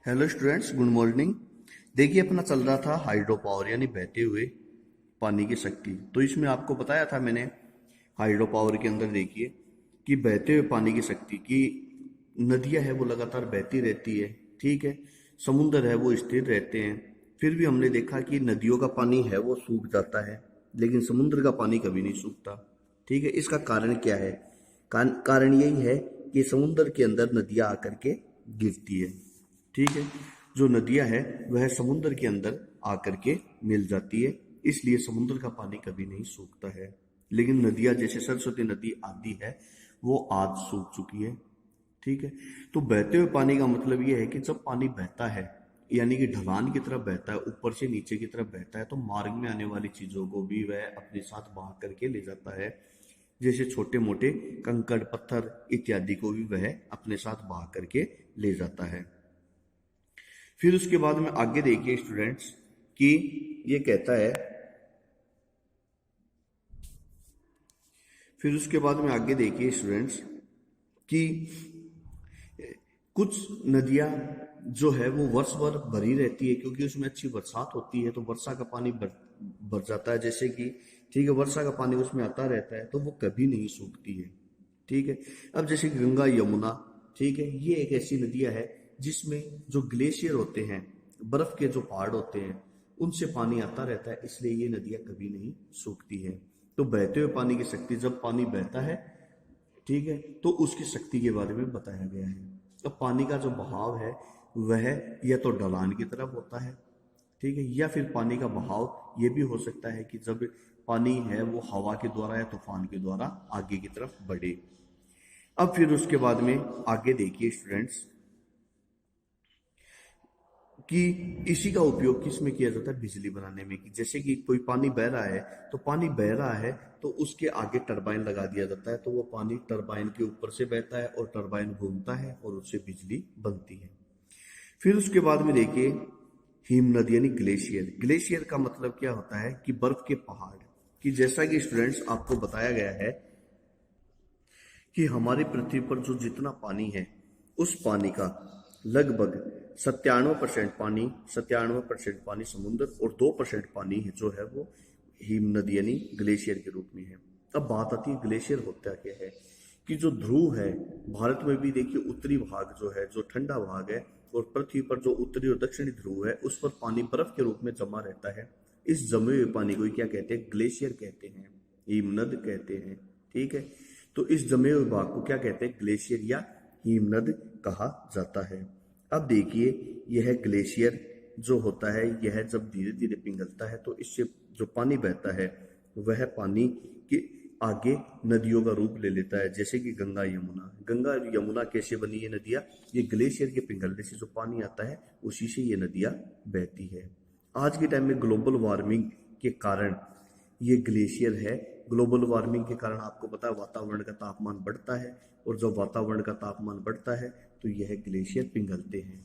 Hello students, good morning. देखिए, अपना चल रहा था हाइड्रो पावर यानी बहते हुए पानी की शक्ति। तो इसमें आपको बताया था मैंने हाइड्रो पावर के अंदर देखिए कि बहते हुए पानी की शक्ति की नदियां है वो लगातार बहती रहती है। ठीक है, समुद्र है वो स्थिर रहते हैं। फिर भी हमने देखा कि नदियों का पानी है वो सूख जाता है, लेकिन समुद्र का पानी कभी नहीं सूखता। ठीक है, इसका कारण क्या है? कारण यही है कि समुद्र के अंदर नदियां आकर के गिरती है। ठीक है, जो नदियां है वह समुद्र के अंदर आकर के मिल जाती है, इसलिए समुद्र का पानी कभी नहीं सूखता है। लेकिन नदियां जैसे सरस्वती नदी आदि है वो आज सूख चुकी है। ठीक है, तो बहते हुए पानी का मतलब यह है कि जब पानी बहता है यानी कि ढलान की तरफ बहता है, ऊपर से नीचे की तरफ बहता है, तो मार्ग में आने वाली चीजों को भी वह अपने साथ बहा करके ले जाता है। जैसे छोटे मोटे कंकड़ पत्थर इत्यादि को भी वह अपने साथ बहा करके ले जाता है। फिर उसके बाद में आगे देखिए स्टूडेंट्स कि ये कहता है, फिर उसके बाद में आगे देखिए स्टूडेंट्स कि कुछ नदियां जो है वो वर्ष भर भरी रहती है क्योंकि उसमें अच्छी बरसात होती है, तो वर्षा का पानी भर जाता है। जैसे कि ठीक है, वर्षा का पानी उसमें आता रहता है तो वो कभी नहीं सूखती है। ठीक है, अब जैसे कि गंगा यमुना, ठीक है, ये एक ऐसी नदियां है जिसमें जो ग्लेशियर होते हैं, बर्फ के जो पहाड़ होते हैं, उनसे पानी आता रहता है, इसलिए ये नदियां कभी नहीं सूखती है। तो बहते हुए पानी की शक्ति, जब पानी बहता है, ठीक है, तो उसकी शक्ति के बारे में बताया गया है। अब पानी का जो बहाव है वह या तो ढलान की तरफ होता है, ठीक है, या फिर पानी का बहाव ये भी हो सकता है कि जब पानी है वो हवा के द्वारा या तूफान के द्वारा आगे की तरफ बढ़े। अब फिर उसके बाद में आगे देखिए स्टूडेंट्स कि इसी का उपयोग किस में किया जाता है? बिजली बनाने में। कि जैसे कि कोई पानी बह रहा है, तो पानी बह रहा है तो उसके आगे टरबाइन लगा दिया जाता है, तो वो पानी टरबाइन के ऊपर से बहता है और टरबाइन घूमता है और उससे बिजली बनती है। फिर उसके बाद में देखिए हिम नदी यानी ग्लेशियर। ग्लेशियर का मतलब क्या होता है? कि बर्फ के पहाड़। कि जैसा कि स्टूडेंट्स आपको बताया गया है कि हमारी पृथ्वी पर जो जितना पानी है उस पानी का लगभग 97% पानी समुद्र और 2% पानी जो है वो हिम नदी यानी ग्लेशियर के रूप में है। अब बात आती है ग्लेशियर होता क्या है? कि जो ध्रुव है, भारत में भी देखिए उत्तरी भाग जो है, जो ठंडा भाग है, और पृथ्वी पर जो उत्तरी और दक्षिणी ध्रुव है उस पर पानी बर्फ के रूप में जमा रहता है। इस जमे हुए पानी को ही क्या कहते हैं? ग्लेशियर कहते हैं, हिमनद कहते हैं। ठीक है, तो इस जमे हुए भाग को क्या कहते हैं? ग्लेशियर या हिमनद कहा जाता है। अब देखिए, यह ग्लेशियर जो होता है यह जब धीरे धीरे पिघलता है तो इससे जो पानी बहता है वह पानी के आगे नदियों का रूप ले लेता है, जैसे कि गंगा यमुना। गंगा यमुना कैसे बनी ये नदियां? ये ग्लेशियर के पिघलने से जो पानी आता है उसी से ये नदियां बहती है। आज के टाइम में ग्लोबल वार्मिंग के कारण ये ग्लेशियर है। ग्लोबल वार्मिंग के कारण आपको पता है वातावरण का तापमान बढ़ता है, और जब वातावरण का तापमान बढ़ता है तो यह ग्लेशियर पिघलते हैं।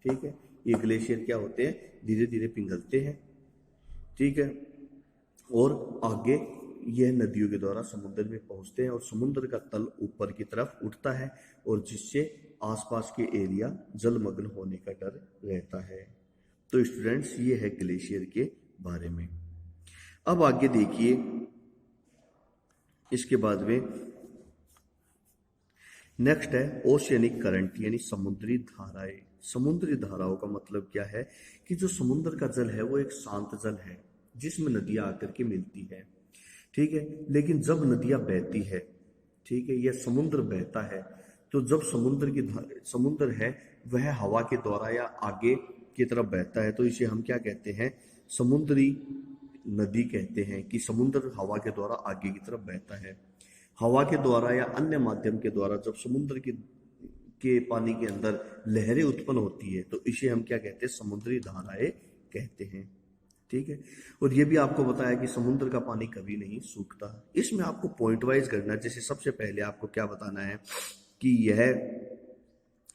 ठीक है, ये ग्लेशियर क्या होते हैं? धीरे धीरे पिघलते हैं। ठीक है, और आगे यह नदियों के द्वारा समुद्र में पहुंचते हैं और समुद्र का तल ऊपर की तरफ उठता है, और जिससे आसपास के एरिया जलमग्न होने का डर रहता है। तो स्टूडेंट्स, ये है ग्लेशियर के बारे में। अब आगे देखिए, इसके बाद में नेक्स्ट है ओशियनिक करंट यानी समुद्री धाराएं। समुद्री धाराओं का मतलब क्या है? कि जो समुद्र का जल है वो एक शांत जल है जिसमें नदियां आकर के मिलती है। ठीक है, लेकिन जब नदियां बहती है, ठीक है, या समुद्र बहता है, तो जब समुद्र है वह हवा के द्वारा या आगे की तरफ बहता है, तो इसे हम क्या कहते हैं? समुद्री नदी कहते हैं। कि समुद्र हवा के द्वारा आगे की तरफ बहता है। हवा के द्वारा या अन्य माध्यम के द्वारा जब समुद्र के पानी के अंदर लहरें उत्पन्न होती है तो इसे हम क्या कहते हैं? समुद्री धाराएं कहते हैं। ठीक है, और ये भी आपको बताया कि समुद्र का पानी कभी नहीं सूखता। इसमें आपको पॉइंट वाइज करना है। जैसे सबसे पहले आपको क्या बताना है कि यह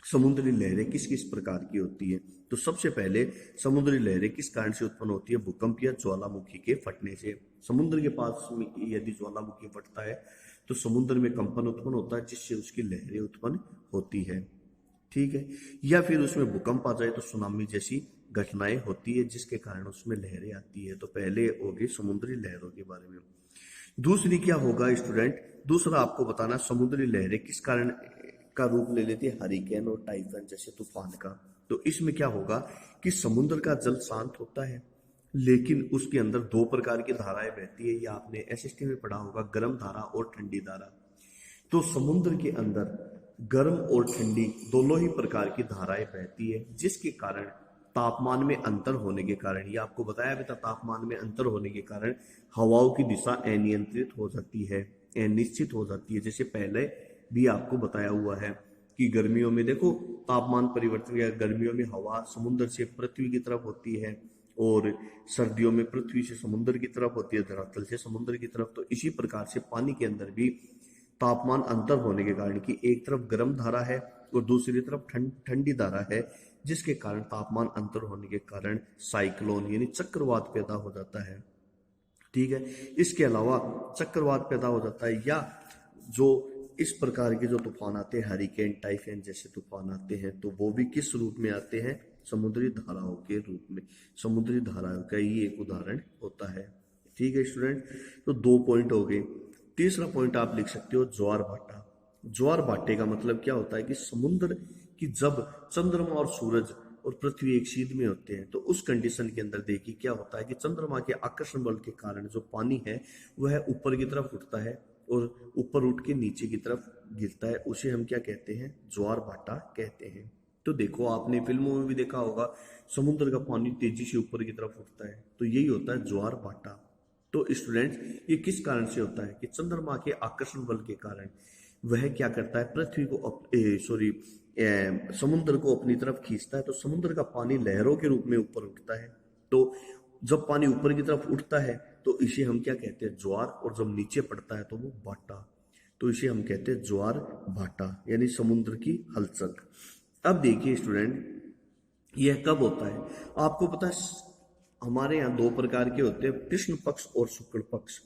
समुद्री लहरें किस किस प्रकार की होती है। तो सबसे पहले समुद्री लहरें किस कारण से उत्पन्न होती है? भूकंप या ज्वालामुखी के फटने से। समुद्र के पास में यदि ज्वालामुखी फटता है तो समुद्र में कंपन उत्पन्न होता है जिससे उसकी लहरें उत्पन्न होती है। ठीक है, या फिर उसमें भूकंप आ जाए तो सुनामी जैसी घटनाएं होती है जिसके कारण उसमें लहरें आती है। तो पहले होगी समुद्री लहरों के बारे में। दूसरी क्या होगा स्टूडेंट, दूसरा आपको बताना समुद्री लहरें किस कारण का रूप ले लेती है, हरिकेन और टाइफन जैसे तूफान का। तो इसमें क्या होगा कि समुद्र का जल शांत होता है लेकिन उसके अंदर दो प्रकार की धाराएं बहती है, ये आपने एसएसटी में पढ़ा होगा, गर्म धारा और ठंडी धारा। तो समुद्र के अंदर गर्म और ठंडी दोनों ही प्रकार की धाराएं बहती है जिसके कारण तापमान में अंतर होने के कारण, ये आपको बताया भी था, तापमान में अंतर होने के कारण हवाओं की दिशा अनियंत्रित हो जाती है, अनिश्चित हो जाती है। जैसे पहले भी आपको बताया हुआ है कि गर्मियों में देखो तापमान परिवर्तन, या गर्मियों में हवा समुद्र से पृथ्वी की तरफ होती है और सर्दियों में पृथ्वी से समुद्र की तरफ होती है, धरातल से समुद्र की तरफ। तो इसी प्रकार से पानी के अंदर भी तापमान अंतर होने के कारण कि एक तरफ गर्म धारा है और दूसरी तरफ ठंडी धारा है, जिसके कारण तापमान अंतर होने के कारण साइक्लोन यानी चक्रवात पैदा हो जाता है। ठीक है, इसके अलावा चक्रवात पैदा हो जाता है, या जो इस प्रकार के जो तूफान आते हैं, हरिकेन टाइफन जैसे तूफान आते हैं, तो वो भी किस रूप में आते हैं, समुद्री धाराओं के रूप में। समुद्री धाराओं का ही एक उदाहरण होता है। ठीक है स्टूडेंट, तो 2 पॉइंट हो गए। तीसरा पॉइंट आप लिख सकते हो ज्वार भाटा। ज्वार भाटे का मतलब क्या होता है कि समुद्र की जब चंद्रमा और सूरज और पृथ्वी एक सीध में होते हैं तो उस कंडीशन के अंदर देखिए क्या होता है कि चंद्रमा के आकर्षण बल के कारण जो पानी है वह ऊपर की तरफ उठता है और ऊपर उठ के नीचे की तरफ गिरता है, उसे हम क्या कहते हैं, ज्वार भाटा कहते हैं। तो देखो आपने फिल्मों में भी देखा होगा समुद्र का पानी तेजी से ऊपर की तरफ उठता है, तो यही होता है ज्वार भाटा। तो स्टूडेंट्स ये किस कारण से होता है कि चंद्रमा के आकर्षण बल के कारण वह क्या करता है, पृथ्वी को समुद्र को अपनी तरफ खींचता है, तो समुद्र का पानी लहरों के रूप में ऊपर उठता है। तो जब पानी ऊपर की तरफ उठता है तो इसे हम क्या कहते हैं, ज्वार, और जब नीचे पड़ता है तो वो भाटा, तो इसे हम कहते हैं ज्वार भाटा यानी समुद्र की हलचल। अब देखिए स्टूडेंट यह कब होता है, आपको पता है हमारे यहाँ 2 प्रकार के होते हैं, कृष्ण पक्ष और शुक्ल पक्ष।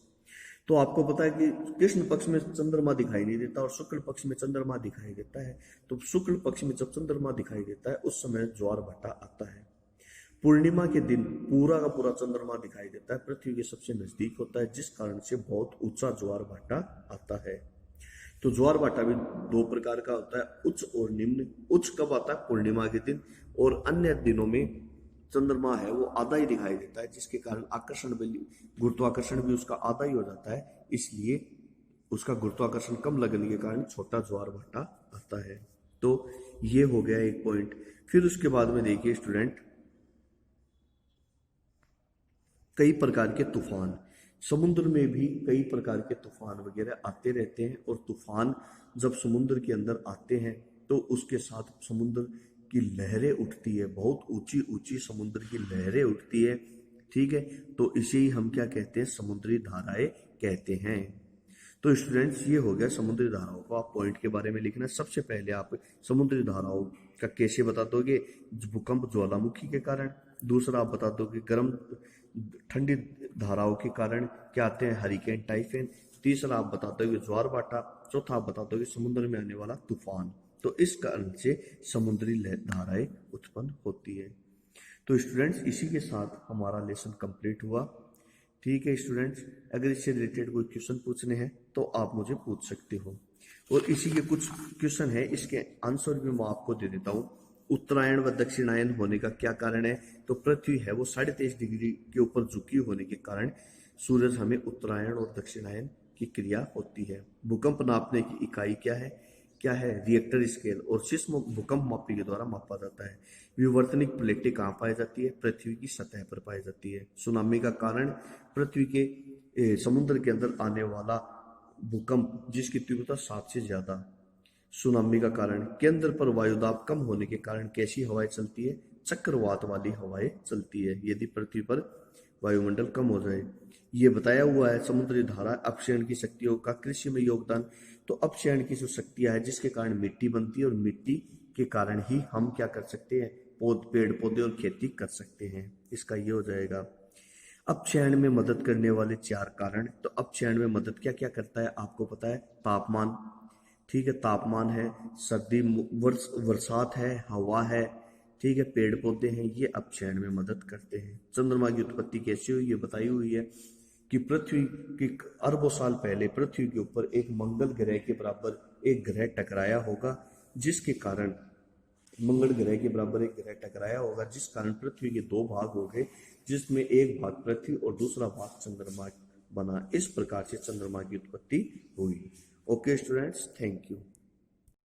तो आपको पता है कि कृष्ण पक्ष में चंद्रमा दिखाई नहीं देता और शुक्ल पक्ष में चंद्रमा दिखाई देता है। तो शुक्ल पक्ष में जब चंद्रमा दिखाई देता है उस समय ज्वार भाटा आता है। पूर्णिमा के दिन पूरा का पूरा चंद्रमा दिखाई देता है, पृथ्वी के सबसे नजदीक होता है, जिस कारण से बहुत ऊंचा ज्वार भाटा आता है। तो ज्वार भाटा भी 2 प्रकार का होता है, उच्च और निम्न। उच्च कब आता है, पूर्णिमा के दिन, और अन्य दिनों में चंद्रमा है वो आधा ही दिखाई देता है, जिसके कारण आकर्षण बल, गुरुत्वाकर्षण भी उसका आधा ही हो जाता है, इसलिए उसका गुरुत्वाकर्षण कम लगने के कारण छोटा ज्वार भाटा आता है। तो ये हो गया एक पॉइंट। फिर उसके बाद में देखिए स्टूडेंट कई प्रकार के तूफान, समुद्र में भी कई प्रकार के तूफान वगैरह आते रहते हैं, और तूफान जब समुद्र के अंदर आते हैं तो उसके साथ समुद्र की लहरें उठती है, बहुत ऊंची ऊंची समुद्र की लहरें उठती है। ठीक है, तो इसे ही हम क्या कहते हैं, समुद्री धाराएं कहते हैं। तो स्टूडेंट्स ये हो गया समुद्री धाराओं को, आप पॉइंट के बारे में लिखना। सबसे पहले आप समुद्री धाराओं का कैसे बता दोगे, भूकंप ज्वालामुखी के कारण। दूसरा आप बता दोगे गर्म ठंडी धाराओं के कारण क्या आते हैं, हरिकेन टाइफन। तीसरा आप बता दोगे ज्वार भाटा। चौथा आप बता दोगे समुद्र में आने वाला तूफान। तो इस कारण से समुद्री धाराएं उत्पन्न होती है। तो स्टूडेंट्स इसी के साथ हमारा लेसन कंप्लीट हुआ। ठीक है स्टूडेंट्स, अगर इससे रिलेटेड कोई क्वेश्चन पूछने हैं तो आप मुझे पूछ सकते हो, और इसी के कुछ क्वेश्चन है, इसके आंसर भी मैं आपको दे देता हूँ। उत्तरायण व दक्षिणायन होने का क्या कारण है, तो पृथ्वी है वो 23.5 डिग्री के ऊपर झुकी होने के कारण सूरज हमें उत्तरायण और दक्षिणायन की क्रिया होती है। भूकंप नापने की इकाई क्या है, रिएक्टर स्केल, और सिस्मो भूकंप मापी के द्वारा मापा जाता है। विवर्तनिक प्लेटें कहाँ पाई जाती है, पृथ्वी की सतह पर पाई जाती है। सुनामी का कारण पृथ्वी के समुद्र के अंदर आने वाला भूकंप जिसकी तीव्रता 7 से ज्यादा। सुनामी का कारण केंद्र पर वायुदाब कम होने के कारण कैसी हवाएं चलती है, चक्रवात वाली हवाएं चलती है, यदि पृथ्वी पर वायुमंडल कम हो जाए। ये बताया हुआ है समुद्री धारा अपक्षयण की शक्तियों का कृषि में योगदान। तो अपक्षयण की जो शक्तियां है जिसके कारण मिट्टी बनती है, और मिट्टी के कारण ही हम क्या कर सकते हैं, पेड़ पौधे और खेती कर सकते हैं। इसका ये हो जाएगा। अपक्षयण में मदद करने वाले 4 कारण। तो अपक्षयण में मदद क्या क्या करता है आपको पता है, तापमान, ठीक है, तापमान है, सर्दी, बरसात है, हवा है, ठीक है, पेड़ पौधे हैं, ये अपक्षयण में मदद करते हैं। चंद्रमा की उत्पत्ति कैसे हुई ये बताई हुई है कि पृथ्वी की अरबों साल पहले पृथ्वी के ऊपर एक मंगल ग्रह के बराबर एक ग्रह टकराया होगा, जिसके कारण मंगल ग्रह के बराबर एक ग्रह टकराया होगा, जिस कारण पृथ्वी के दो भाग हो गए, जिसमें एक भाग पृथ्वी और दूसरा भाग चंद्रमा बना। इस प्रकार से चंद्रमा की उत्पत्ति हुई। Okay students, thank you.